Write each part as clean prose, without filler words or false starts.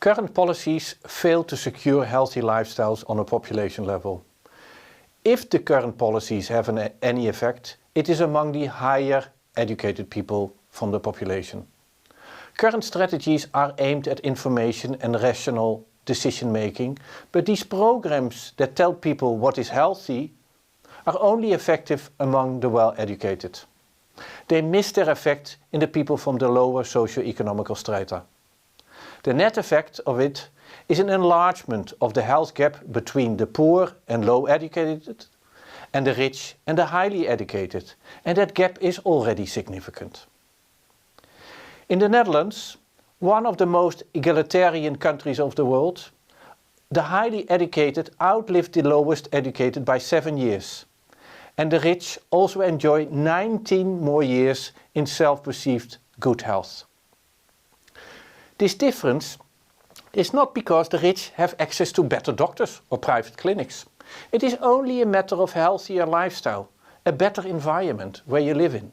Current policies fail to secure healthy lifestyles on a population level. If the current policies have any effect, it is among the higher educated people from the population. Current strategies are aimed at information and rational decision making, but these programs that tell people what is healthy are only effective among the well-educated. They miss their effect in the people from the lower socio-economical strata. The net effect of it is an enlargement of the health gap between the poor and low educated and the rich and the highly educated, and that gap is already significant. In the Netherlands, one of the most egalitarian countries of the world, the highly educated outlive the lowest educated by 7 years, and the rich also enjoy 19 more years in self-perceived good health. This difference is not because the rich have access to better doctors or private clinics. It is only a matter of healthier lifestyle, a better environment where you live in.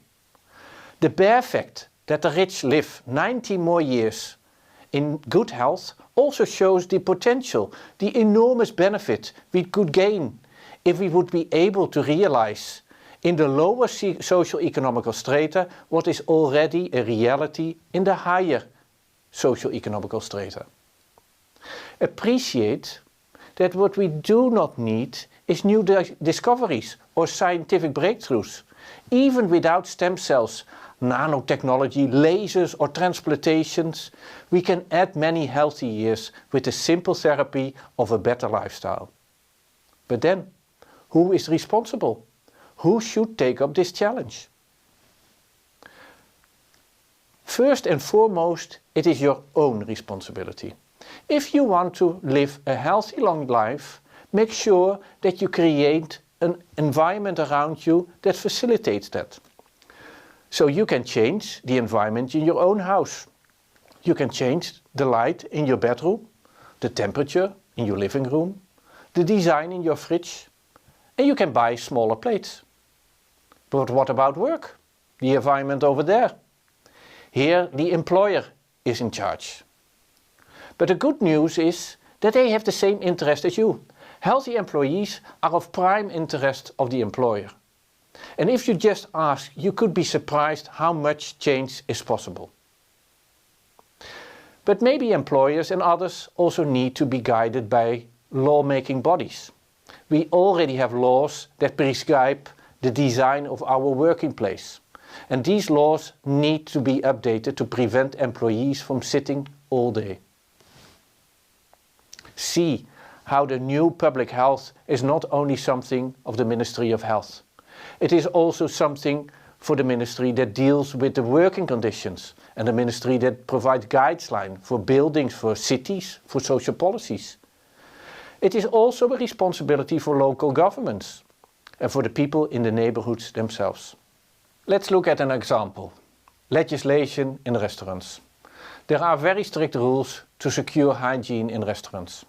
The bare fact that the rich live 90 more years in good health also shows the potential, the enormous benefit we could gain if we would be able to realize in the lower socio-economical strata what is already a reality in the higher socio-economical strata. Appreciate that what we do not need is new discoveries or scientific breakthroughs. Even without stem cells, nanotechnology, lasers or transplantations, we can add many healthy years with the simple therapy of a better lifestyle. But then, who is responsible? Who should take up this challenge? First and foremost, it is your own responsibility. If you want to live a healthy long life, make sure that you create an environment around you that facilitates that. So you can change the environment in your own house. You can change the light in your bedroom, the temperature in your living room, the design in your fridge, and you can buy smaller plates. But what about work? The environment over there? Here the employer is in charge. But the good news is that they have the same interest as you. Healthy employees are of prime interest of the employer. And if you just ask, you could be surprised how much change is possible. But maybe employers and others also need to be guided by law-making bodies. We already have laws that prescribe the design of our working place. And these laws need to be updated to prevent employees from sitting all day. See how the new public health is not only something of the Ministry of Health. It is also something for the ministry that deals with the working conditions and the ministry that provides guidelines for buildings, for cities, for social policies. It is also a responsibility for local governments and for the people in the neighborhoods themselves. Let's look at an example. Legislation in restaurants. There are very strict rules to secure hygiene in restaurants.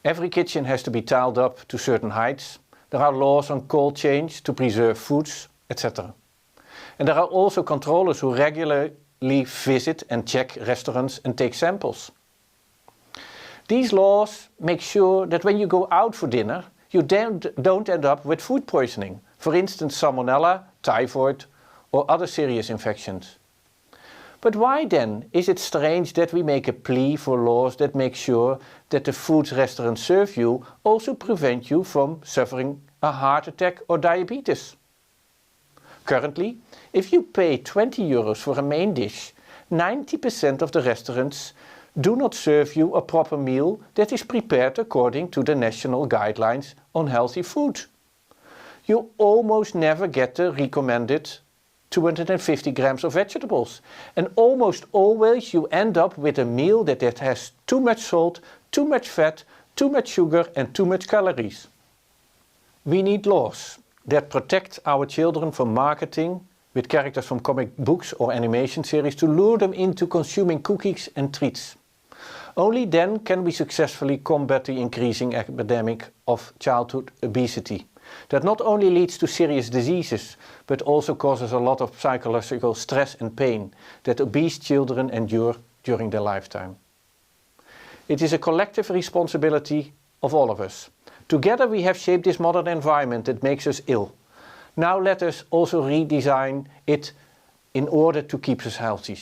Every kitchen has to be tiled up to certain heights. There are laws on cold change to preserve foods, etc. And there are also controllers who regularly visit and check restaurants and take samples. These laws make sure that when you go out for dinner, you don't end up with food poisoning. For instance, salmonella, typhoid or other serious infections. But why then is it strange that we make a plea for laws that make sure that the foods restaurants serve you also prevent you from suffering a heart attack or diabetes? Currently, if you pay 20 euros for a main dish, 90% of the restaurants do not serve you a proper meal that is prepared according to the national guidelines on healthy food. You almost never get the recommended 250 grams of vegetables, and almost always you end up with a meal that has too much salt, too much fat, too much sugar and too much calories. We need laws that protect our children from marketing with characters from comic books or animation series to lure them into consuming cookies and treats. Only then can we successfully combat the increasing epidemic of childhood obesity that not only leads to serious diseases but also causes a lot of psychological stress and pain that obese children endure during their lifetime. It is a collective responsibility of all of us. Together we have shaped this modern environment that makes us ill. Now let us also redesign it in order to keep us healthy.